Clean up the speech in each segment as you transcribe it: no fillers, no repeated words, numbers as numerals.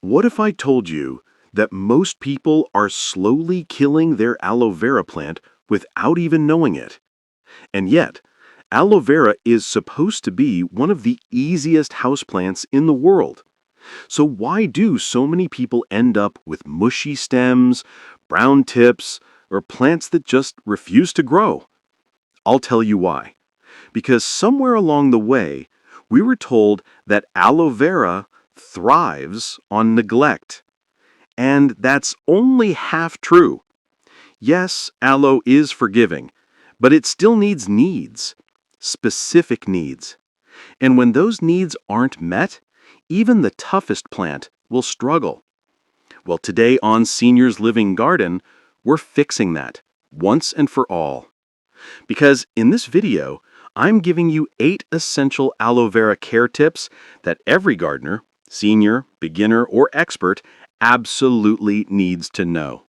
What if I told you that most people are slowly killing their aloe vera plant without even knowing it? And yet, aloe vera is supposed to be one of the easiest houseplants in the world. So why do so many people end up with mushy stems, brown tips, or plants that just refuse to grow? I'll tell you why. Because somewhere along the way, we were told that aloe vera thrives on neglect. And that's only half true. Yes, aloe is forgiving, but it still needs, specific needs. And when those needs aren't met, even the toughest plant will struggle. Well, today on Seniors Living Garden, we're fixing that once and for all. Because in this video, I'm giving you 8 essential aloe vera care tips that every gardener, senior, beginner, or expert, absolutely needs to know.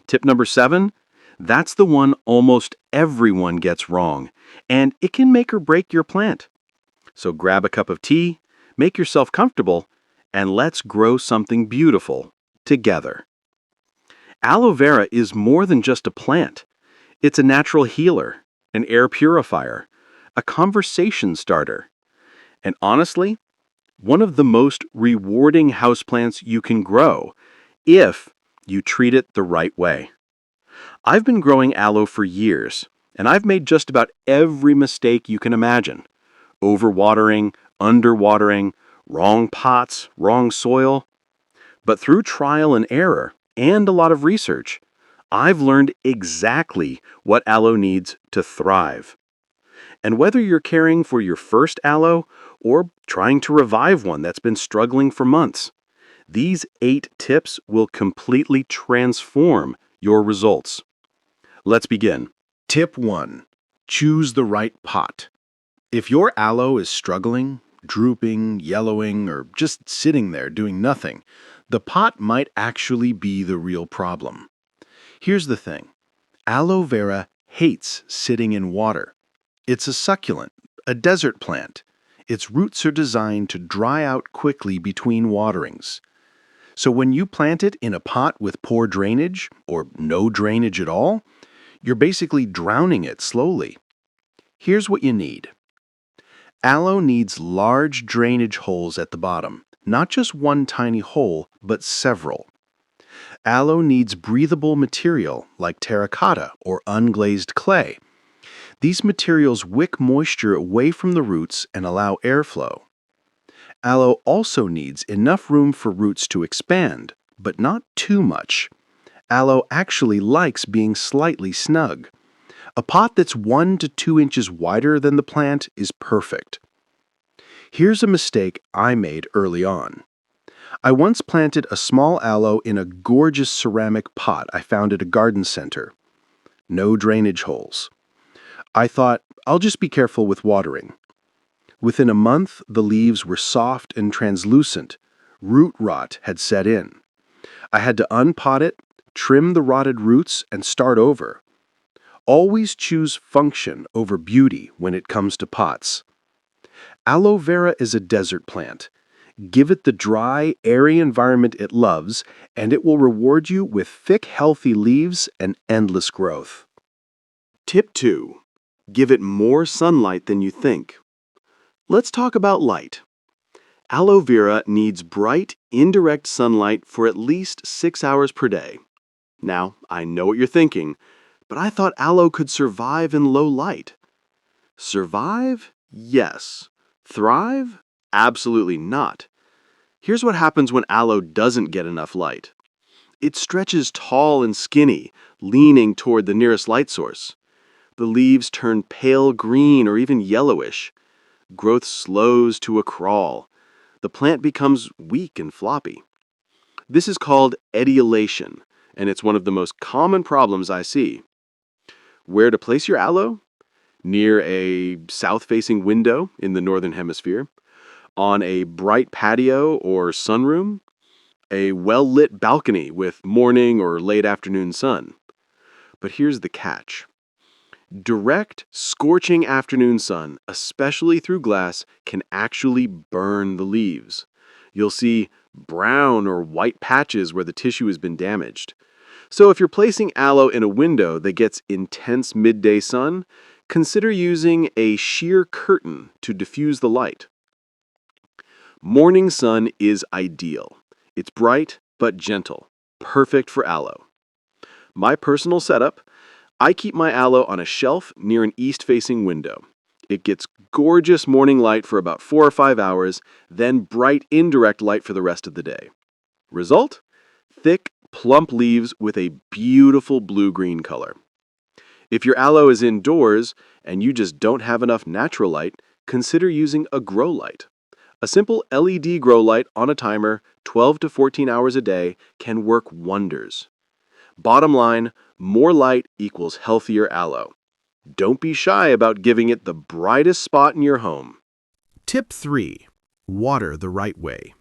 Tip number 7, that's the one almost everyone gets wrong, and it can make or break your plant. So grab a cup of tea, make yourself comfortable, and let's grow something beautiful together. Aloe vera is more than just a plant. It's a natural healer, an air purifier, a conversation starter, and honestly, one of the most rewarding houseplants you can grow if you treat it the right way. I've been growing aloe for years, and I've made just about every mistake you can imagine. Overwatering, underwatering, wrong pots, wrong soil. But through trial and error, and a lot of research, I've learned exactly what aloe needs to thrive. And whether you're caring for your first aloe or trying to revive one that's been struggling for months, these 8 tips will completely transform your results. Let's begin. Tip 1. Choose the right pot. If your aloe is struggling, drooping, yellowing, or just sitting there doing nothing, the pot might actually be the real problem. Here's the thing. Aloe vera hates sitting in water. It's a succulent, a desert plant. Its roots are designed to dry out quickly between waterings. So when you plant it in a pot with poor drainage, or no drainage at all, you're basically drowning it slowly. Here's what you need. Aloe needs large drainage holes at the bottom, not just one tiny hole, but several. Aloe needs breathable material like terracotta or unglazed clay. These materials wick moisture away from the roots and allow airflow. Aloe also needs enough room for roots to expand, but not too much. Aloe actually likes being slightly snug. A pot that's 1 to 2 inches wider than the plant is perfect. Here's a mistake I made early on. I once planted a small aloe in a gorgeous ceramic pot I found at a garden center. No drainage holes. I thought, I'll just be careful with watering. Within a month, the leaves were soft and translucent. Root rot had set in. I had to unpot it, trim the rotted roots, and start over. Always choose function over beauty when it comes to pots. Aloe vera is a desert plant. Give it the dry, airy environment it loves, and it will reward you with thick, healthy leaves and endless growth. Tip 2. Give it more sunlight than you think. Let's talk about light. Aloe vera needs bright, indirect sunlight for at least 6 hours per day. Now, I know what you're thinking, but I thought aloe could survive in low light. Survive? Yes. Thrive? Absolutely not. Here's what happens when aloe doesn't get enough light. It stretches tall and skinny, leaning toward the nearest light source. The leaves turn pale green or even yellowish. Growth slows to a crawl. The plant becomes weak and floppy. This is called etiolation, and it's one of the most common problems I see. Where to place your aloe? Near a south-facing window in the northern hemisphere, on a bright patio or sunroom, a well-lit balcony with morning or late afternoon sun. But here's the catch. Direct, scorching afternoon sun, especially through glass, can actually burn the leaves. You'll see brown or white patches where the tissue has been damaged. So if you're placing aloe in a window that gets intense midday sun, consider using a sheer curtain to diffuse the light. Morning sun is ideal. It's bright but gentle, perfect for aloe. My personal setup: I keep my aloe on a shelf near an east-facing window. It gets gorgeous morning light for about 4 or 5 hours, then bright indirect light for the rest of the day. Result? Thick, plump leaves with a beautiful blue-green color. If your aloe is indoors and you just don't have enough natural light, consider using a grow light. A simple LED grow light on a timer, 12 to 14 hours a day, can work wonders. Bottom line, more light equals healthier aloe. Don't be shy about giving it the brightest spot in your home. Tip 3. Water the right way.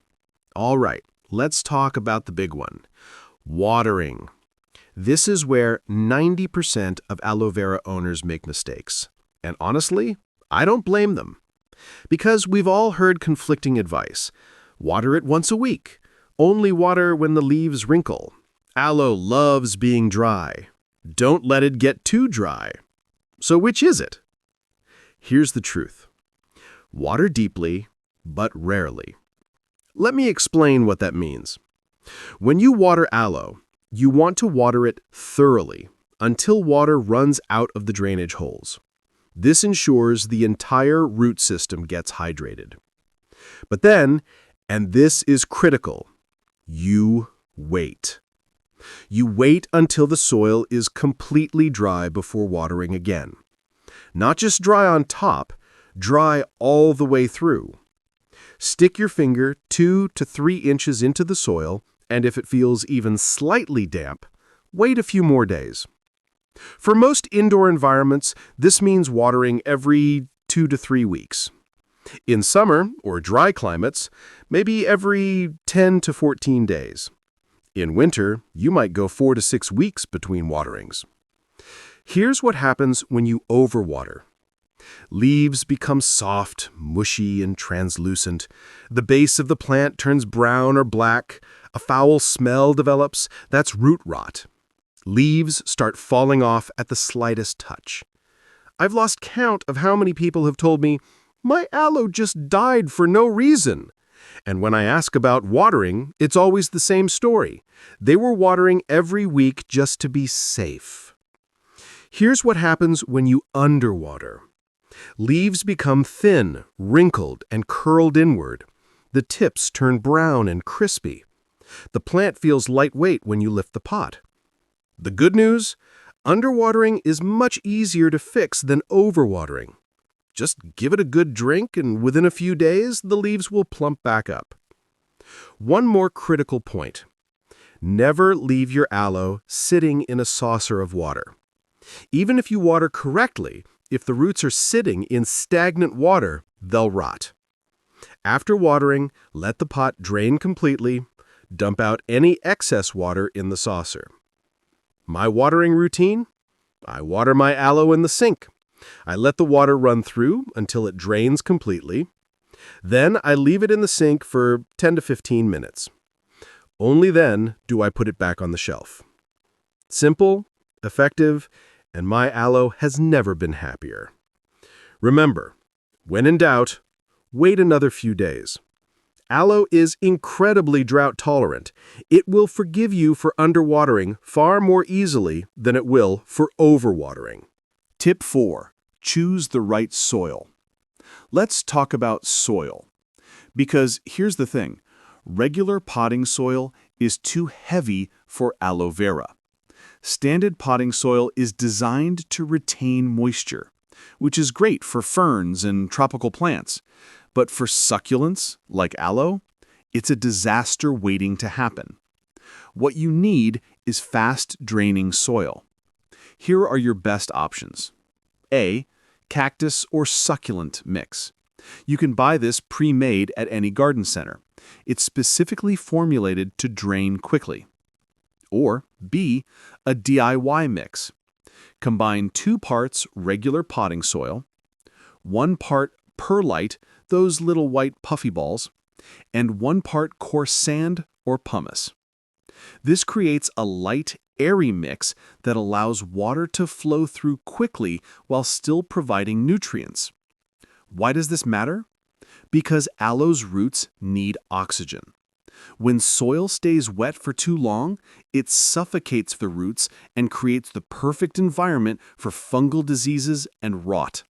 All right, let's talk about the big one. Watering. This is where 90% of aloe vera owners make mistakes. And honestly, I don't blame them. Because we've all heard conflicting advice. Water it once a week. Only water when the leaves wrinkle. Aloe loves being dry. Don't let it get too dry. So which is it? Here's the truth. Water deeply, but rarely. Let me explain what that means. When you water aloe, you want to water it thoroughly until water runs out of the drainage holes. This ensures the entire root system gets hydrated. But then, and this is critical, you wait. You wait until the soil is completely dry before watering again. Not just dry on top, dry all the way through. Stick your finger 2 to 3 inches into the soil, and if it feels even slightly damp, wait a few more days. For most indoor environments, this means watering every 2 to 3 weeks. In summer or dry climates, maybe every 10 to 14 days. In winter, you might go 4 to 6 weeks between waterings. Here's what happens when you overwater. Leaves become soft, mushy, and translucent. The base of the plant turns brown or black. A foul smell develops. That's root rot. Leaves start falling off at the slightest touch. I've lost count of how many people have told me, "My aloe just died for no reason." And when I ask about watering, it's always the same story. They were watering every week just to be safe. Here's what happens when you underwater. Leaves become thin, wrinkled, and curled inward. The tips turn brown and crispy. The plant feels lightweight when you lift the pot. The good news? Underwatering is much easier to fix than overwatering. Just give it a good drink, and within a few days, the leaves will plump back up. One more critical point. Never leave your aloe sitting in a saucer of water. Even if you water correctly, if the roots are sitting in stagnant water, they'll rot. After watering, let the pot drain completely. Dump out any excess water in the saucer. My watering routine? I water my aloe in the sink. I let the water run through until it drains completely. Then I leave it in the sink for 10 to 15 minutes. Only then do I put it back on the shelf. Simple, effective, and my aloe has never been happier. Remember, when in doubt, wait another few days. Aloe is incredibly drought tolerant. It will forgive you for underwatering far more easily than it will for overwatering. Tip 4. Choose the right soil. Let's talk about soil. Because here's the thing. Regular potting soil is too heavy for aloe vera. Standard potting soil is designed to retain moisture, which is great for ferns and tropical plants. But for succulents, like aloe, it's a disaster waiting to happen. What you need is fast-draining soil. Here are your best options. A. Cactus or succulent mix. You can buy this pre-made at any garden center. It's specifically formulated to drain quickly. Or B. A DIY mix. Combine 2 parts regular potting soil, 1 part perlite, those little white puffy balls, and 1 part coarse sand or pumice. This creates a light, airy mix that allows water to flow through quickly while still providing nutrients. Why does this matter? Because aloe's roots need oxygen. When soil stays wet for too long, it suffocates the roots and creates the perfect environment for fungal diseases and rot.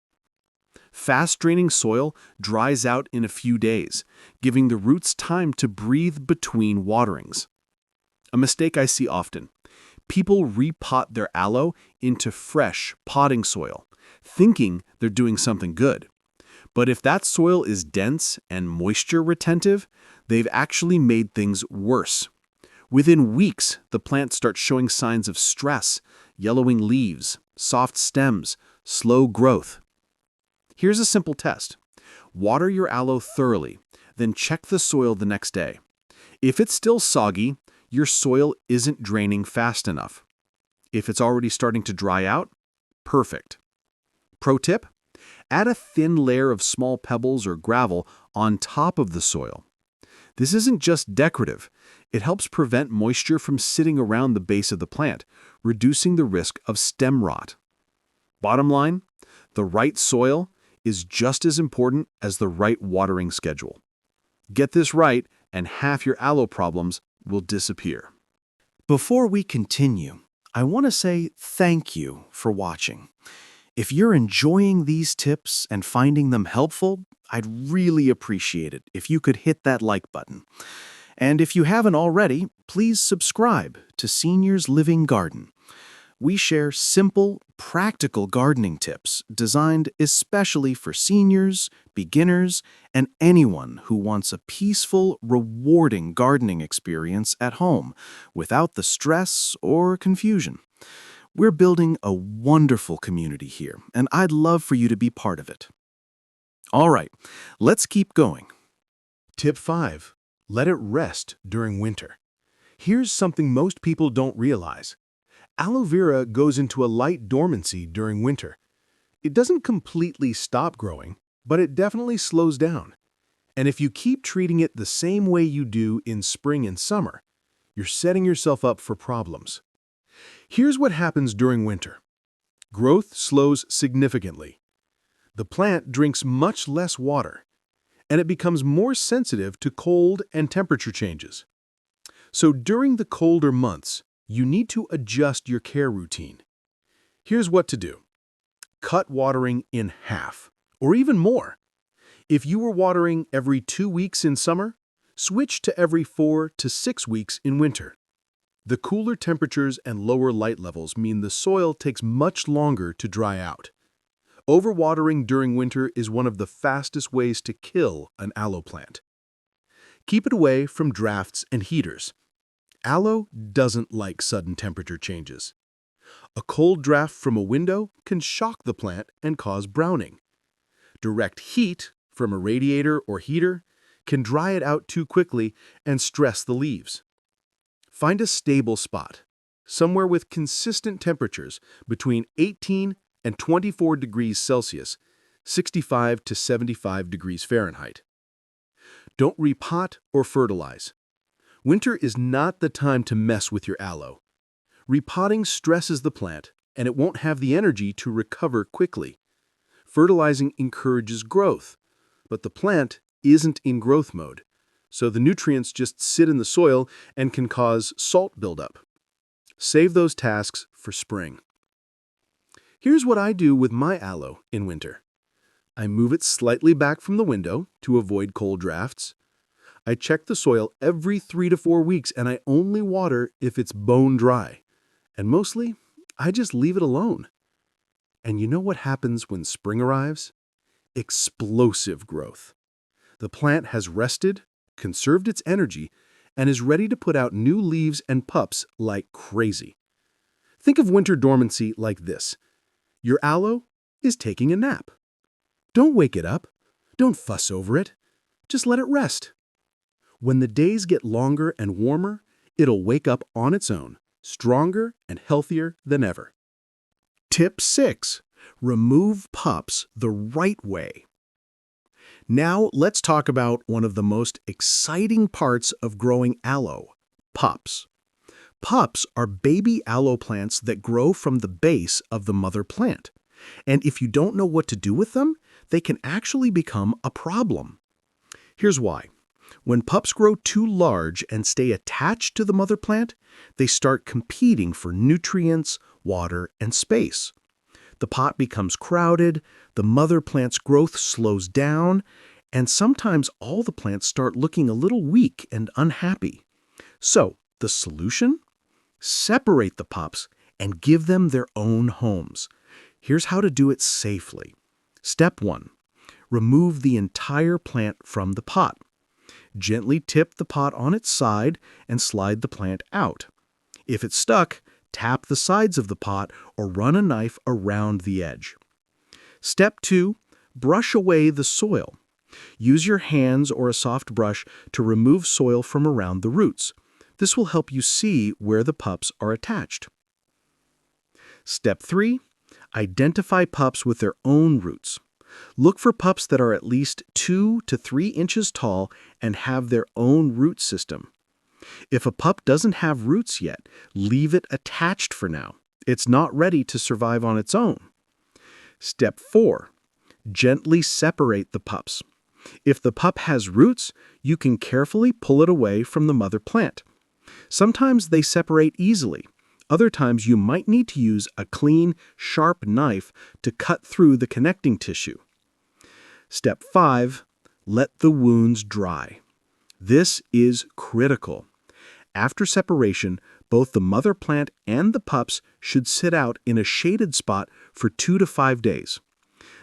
Fast-draining soil dries out in a few days, giving the roots time to breathe between waterings. A mistake I see often. People repot their aloe into fresh potting soil, thinking they're doing something good. But if that soil is dense and moisture retentive, they've actually made things worse. Within weeks, the plant starts showing signs of stress, yellowing leaves, soft stems, slow growth. Here's a simple test. Water your aloe thoroughly, then check the soil the next day. If it's still soggy, your soil isn't draining fast enough. If it's already starting to dry out, perfect. Pro tip: add a thin layer of small pebbles or gravel on top of the soil. This isn't just decorative. It helps prevent moisture from sitting around the base of the plant, reducing the risk of stem rot. Bottom line, the right soil is just as important as the right watering schedule. Get this right, and half your aloe problems will disappear. Before we continue, I want to say thank you for watching. If you're enjoying these tips and finding them helpful, I'd really appreciate it if you could hit that like button. And if you haven't already, please subscribe to Seniors Living Garden. We share simple, practical gardening tips designed especially for seniors, beginners, and anyone who wants a peaceful, rewarding gardening experience at home without the stress or confusion. We're building a wonderful community here, and I'd love for you to be part of it. All right, let's keep going. Tip 5. Let it rest during winter. Here's something most people don't realize. Aloe vera goes into a light dormancy during winter. It doesn't completely stop growing, but it definitely slows down. And if you keep treating it the same way you do in spring and summer, you're setting yourself up for problems. Here's what happens during winter. Growth slows significantly. The plant drinks much less water, and it becomes more sensitive to cold and temperature changes. So during the colder months, you need to adjust your care routine. Here's what to do. Cut watering in half, or even more. If you were watering every 2 weeks in summer, switch to every 4 to 6 weeks in winter. The cooler temperatures and lower light levels mean the soil takes much longer to dry out. Overwatering during winter is one of the fastest ways to kill an aloe plant. Keep it away from drafts and heaters. Aloe doesn't like sudden temperature changes. A cold draft from a window can shock the plant and cause browning. Direct heat from a radiator or heater can dry it out too quickly and stress the leaves. Find a stable spot, somewhere with consistent temperatures between 18 and 24 degrees Celsius, 65 to 75 degrees Fahrenheit. Don't repot or fertilize. Winter is not the time to mess with your aloe. Repotting stresses the plant, and it won't have the energy to recover quickly. Fertilizing encourages growth, but the plant isn't in growth mode, so the nutrients just sit in the soil and can cause salt buildup. Save those tasks for spring. Here's what I do with my aloe in winter. I move it slightly back from the window to avoid cold drafts. I check the soil every 3 to 4 weeks, and I only water if it's bone dry. And mostly, I just leave it alone. And you know what happens when spring arrives? Explosive growth. The plant has rested, conserved its energy, and is ready to put out new leaves and pups like crazy. Think of winter dormancy like this. Your aloe is taking a nap. Don't wake it up. Don't fuss over it. Just let it rest. When the days get longer and warmer, it'll wake up on its own, stronger and healthier than ever. Tip 6. Remove pups the right way. Now let's talk about one of the most exciting parts of growing aloe, pups. Pups are baby aloe plants that grow from the base of the mother plant. And if you don't know what to do with them, they can actually become a problem. Here's why. When pups grow too large and stay attached to the mother plant, they start competing for nutrients, water, and space. The pot becomes crowded, the mother plant's growth slows down, and sometimes all the plants start looking a little weak and unhappy. So, the solution? Separate the pups and give them their own homes. Here's how to do it safely. Step 1. Remove the entire plant from the pot. Gently tip the pot on its side and slide the plant out. If it's stuck, tap the sides of the pot or run a knife around the edge. Step 2. Brush away the soil. Use your hands or a soft brush to remove soil from around the roots. This will help you see where the pups are attached. Step 3. Identify pups with their own roots. Look for pups that are at least 2 to 3 inches tall and have their own root system. If a pup doesn't have roots yet, leave it attached for now. It's not ready to survive on its own. Step 4. Gently separate the pups. If the pup has roots, you can carefully pull it away from the mother plant. Sometimes they separate easily. Other times you might need to use a clean, sharp knife to cut through the connecting tissue. Step 5. Let the wounds dry. This is critical. After separation, both the mother plant and the pups should sit out in a shaded spot for 2 to 5 days.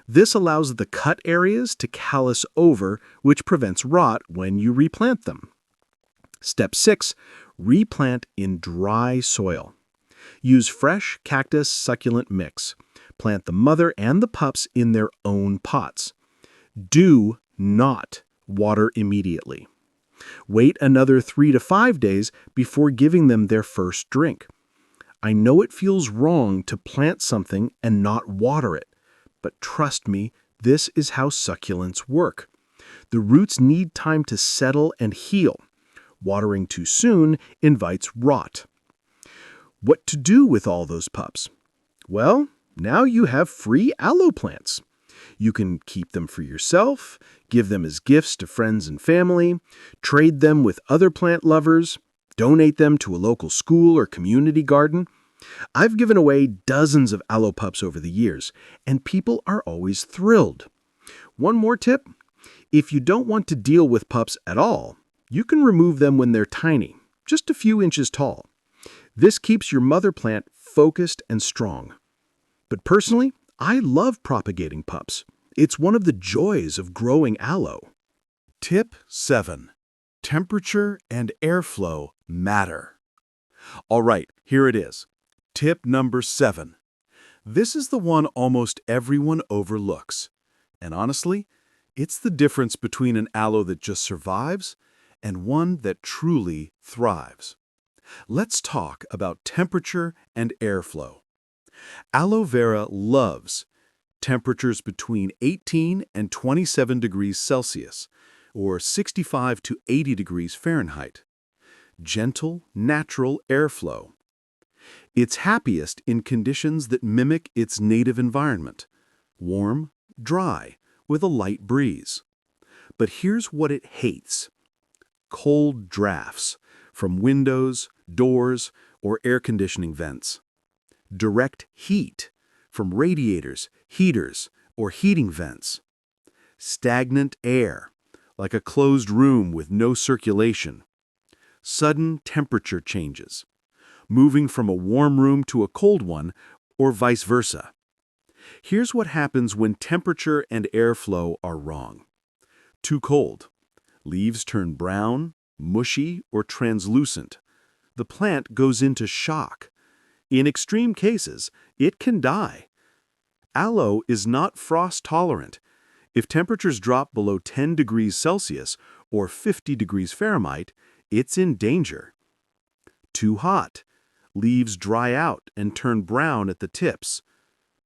This allows the cut areas to callus over, which prevents rot when you replant them. Step 6. Replant in dry soil. Use fresh cactus succulent mix. Plant the mother and the pups in their own pots. Do not water immediately. Wait another 3 to 5 days before giving them their first drink. I know it feels wrong to plant something and not water it, but trust me, this is how succulents work. The roots need time to settle and heal. Watering too soon invites rot. What to do with all those pups? Well, now you have free aloe plants. You can keep them for yourself, give them as gifts to friends and family, trade them with other plant lovers, donate them to a local school or community garden. I've given away dozens of aloe pups over the years, and people are always thrilled. One more tip: if you don't want to deal with pups at all, you can remove them when they're tiny, just a few inches tall. This keeps your mother plant focused and strong. But personally, I love propagating pups. It's one of the joys of growing aloe. Tip 7. Temperature and airflow matter. All right, here it is. Tip number 7. This is the one almost everyone overlooks. And honestly, it's the difference between an aloe that just survives and one that truly thrives. Let's talk about temperature and airflow. Aloe vera loves temperatures between 18 and 27 degrees Celsius, or 65 to 80 degrees Fahrenheit. Gentle, natural airflow. It's happiest in conditions that mimic its native environment: warm, dry, with a light breeze. But here's what it hates: cold drafts from windows, doors, or air conditioning vents. Direct heat from radiators, heaters, or heating vents. Stagnant air, like a closed room with no circulation. Sudden temperature changes, moving from a warm room to a cold one, or vice versa. Here's what happens when temperature and airflow are wrong. Too cold. Leaves turn brown, mushy, or translucent. The plant goes into shock. In extreme cases, it can die. Aloe is not frost tolerant. If temperatures drop below 10 degrees Celsius or 50 degrees Fahrenheit, it's in danger. Too hot. Leaves dry out and turn brown at the tips.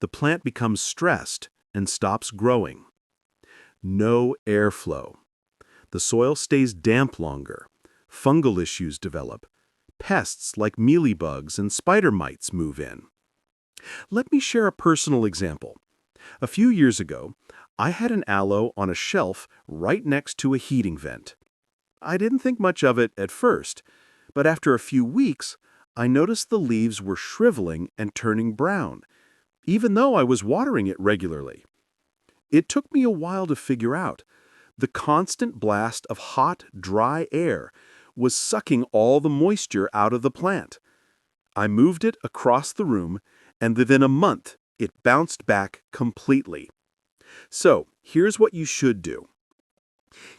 The plant becomes stressed and stops growing. No airflow. The soil stays damp longer. Fungal issues develop. Pests like mealybugs and spider mites move in. Let me share a personal example. A few years ago, I had an aloe on a shelf right next to a heating vent. I didn't think much of it at first, but after a few weeks, I noticed the leaves were shriveling and turning brown, even though I was watering it regularly. It took me a while to figure out. The constant blast of hot, dry air was sucking all the moisture out of the plant. I moved it across the room, and within a month, it bounced back completely. So, here's what you should do.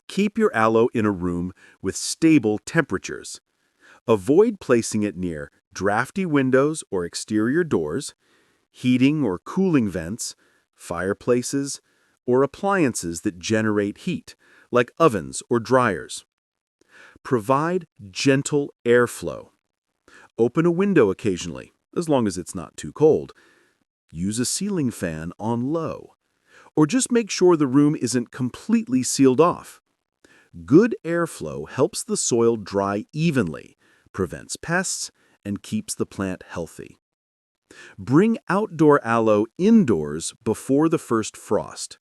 Keep your aloe in a room with stable temperatures. Avoid placing it near drafty windows or exterior doors, heating or cooling vents, fireplaces, or appliances that generate heat, like ovens or dryers. Provide gentle airflow. Open a window occasionally, as long as it's not too cold. Use a ceiling fan on low. Or just make sure the room isn't completely sealed off. Good airflow helps the soil dry evenly, prevents pests, and keeps the plant healthy. Bring outdoor aloe indoors before the first frost.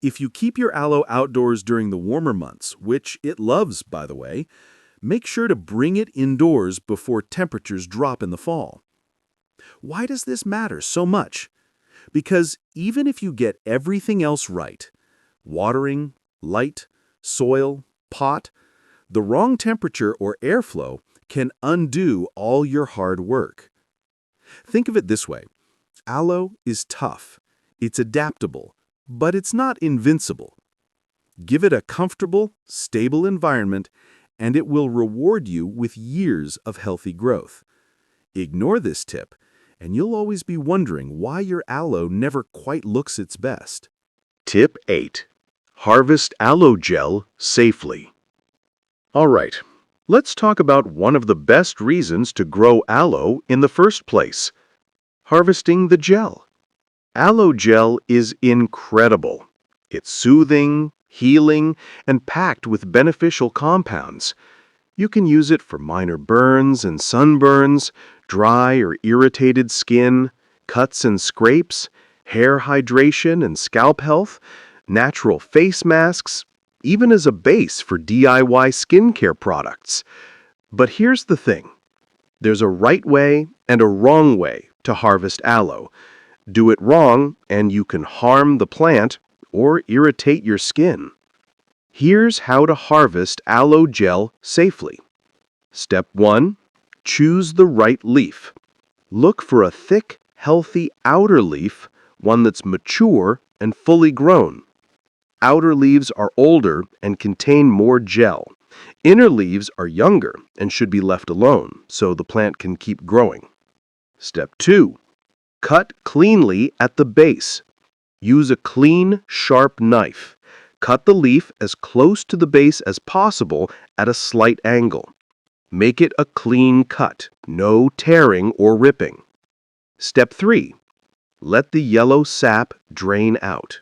If you keep your aloe outdoors during the warmer months, which it loves, by the way, make sure to bring it indoors before temperatures drop in the fall. Why does this matter so much? Because even if you get everything else right, watering, light, soil, pot, the wrong temperature or airflow can undo all your hard work. Think of it this way. Aloe is tough. It's adaptable, but it's not invincible. Give it a comfortable, stable environment, and it will reward you with years of healthy growth. Ignore this tip, and you'll always be wondering why your aloe never quite looks its best. Tip 8. Harvest aloe gel safely. All right, let's talk about one of the best reasons to grow aloe in the first place: harvesting the gel. Aloe gel is incredible. It's soothing, healing, and packed with beneficial compounds. You can use it for minor burns and sunburns, dry or irritated skin, cuts and scrapes, hair hydration and scalp health, natural face masks, even as a base for DIY skincare products. But here's the thing. There's a right way and a wrong way to harvest aloe. Do it wrong, and you can harm the plant or irritate your skin. Here's how to harvest aloe gel safely. Step 1. Choose the right leaf. Look for a thick, healthy outer leaf, one that's mature and fully grown. Outer leaves are older and contain more gel. Inner leaves are younger and should be left alone so the plant can keep growing. Step 2. Cut cleanly at the base. Use a clean, sharp knife. Cut the leaf as close to the base as possible at a slight angle. Make it a clean cut, no tearing or ripping. Step 3. Let the yellow sap drain out.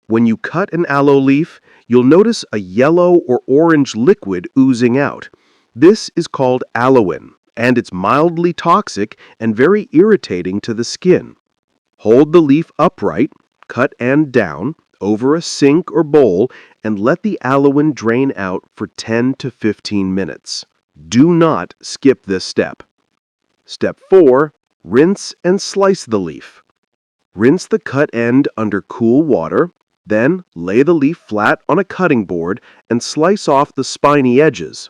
When you cut an aloe leaf, you'll notice a yellow or orange liquid oozing out. This is called aloin, and it's mildly toxic and very irritating to the skin. Hold the leaf upright, cut end down, over a sink or bowl, and let the aloin drain out for 10 to 15 minutes. Do not skip this step. Step 4. Rinse and slice the leaf. Rinse the cut end under cool water, then lay the leaf flat on a cutting board and slice off the spiny edges.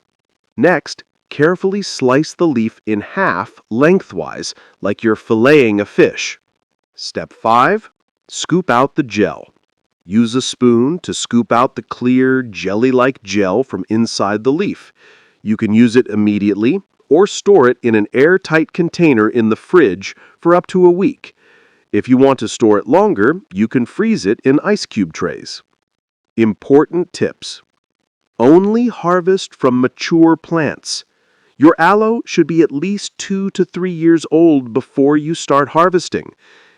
Next, carefully slice the leaf in half lengthwise, like you're filleting a fish. Step 5. Scoop out the gel. Use a spoon to scoop out the clear, jelly-like gel from inside the leaf. You can use it immediately or store it in an airtight container in the fridge for up to a week. If you want to store it longer, you can freeze it in ice cube trays. Important tips. Only harvest from mature plants. Your aloe should be at least 2 to 3 years old before you start harvesting.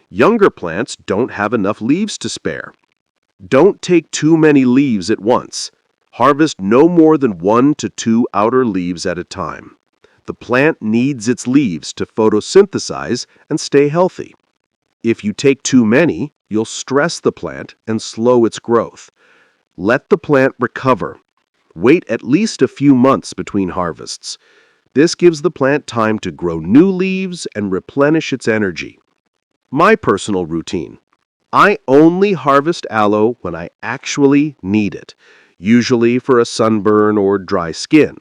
Younger plants don't have enough leaves to spare. Don't take too many leaves at once. Harvest no more than 1 to 2 outer leaves at a time. The plant needs its leaves to photosynthesize and stay healthy. If you take too many, you'll stress the plant and slow its growth. Let the plant recover. Wait at least a few months between harvests. This gives the plant time to grow new leaves and replenish its energy. My personal routine. I only harvest aloe when I actually need it, usually for a sunburn or dry skin.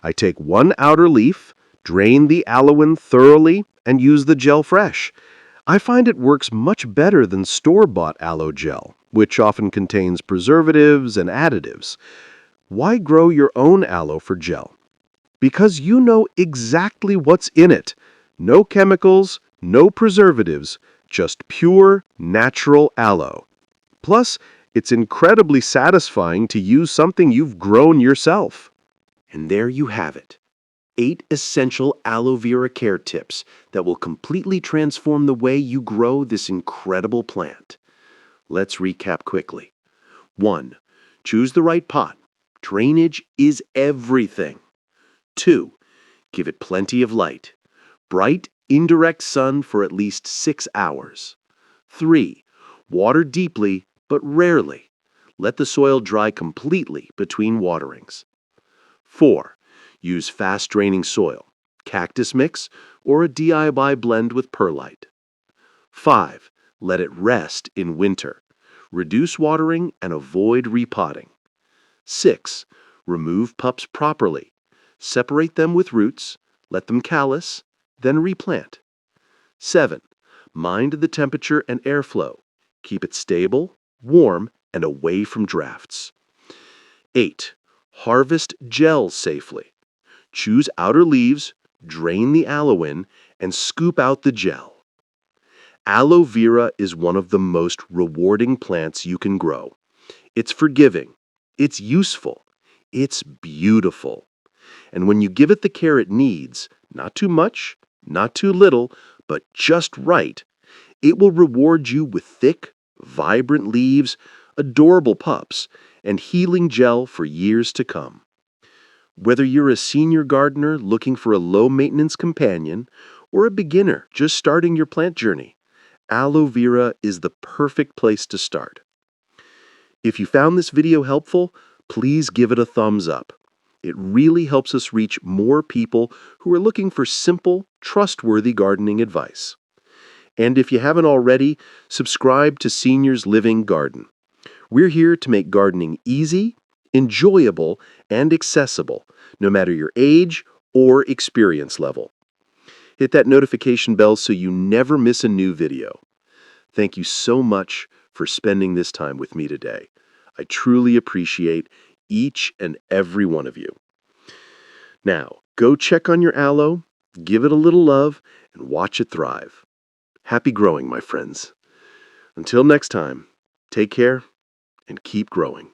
I take one outer leaf, drain the aloe thoroughly, and use the gel fresh. I find it works much better than store-bought aloe gel, which often contains preservatives and additives. Why grow your own aloe for gel? Because you know exactly what's in it. No chemicals, no preservatives, just pure, natural aloe. Plus, it's incredibly satisfying to use something you've grown yourself. And there you have it. 8 essential aloe vera care tips that will completely transform the way you grow this incredible plant. Let's recap quickly. 1. Choose the right pot. Drainage is everything. 2. Give it plenty of light. Bright, indirect sun for at least 6 hours. 3. Water deeply, but rarely. Let the soil dry completely between waterings. 4. Use fast-draining soil, cactus mix, or a DIY blend with perlite. 5. Let it rest in winter. Reduce watering and avoid repotting. 6. Remove pups properly. Separate them with roots, let them callus, then replant. 7. Mind the temperature and airflow. Keep it stable, warm, and away from drafts. 8. Harvest gel safely. Choose outer leaves, drain the aloe in, and scoop out the gel. Aloe vera is one of the most rewarding plants you can grow. It's forgiving, it's useful, it's beautiful. And when you give it the care it needs, not too much, not too little, but just right, it will reward you with thick, vibrant leaves, adorable pups, and healing gel for years to come. Whether you're a senior gardener looking for a low-maintenance companion or a beginner just starting your plant journey, aloe vera is the perfect place to start. If you found this video helpful, please give it a thumbs up. It really helps us reach more people who are looking for simple, trustworthy gardening advice. And if you haven't already, subscribe to Seniors Living Garden. We're here to make gardening easy, enjoyable, and accessible, no matter your age or experience level. Hit that notification bell so you never miss a new video. Thank you so much for spending this time with me today. I truly appreciate each and every one of you. Now, go check on your aloe, give it a little love, and watch it thrive. Happy growing, my friends. Until next time, take care and keep growing.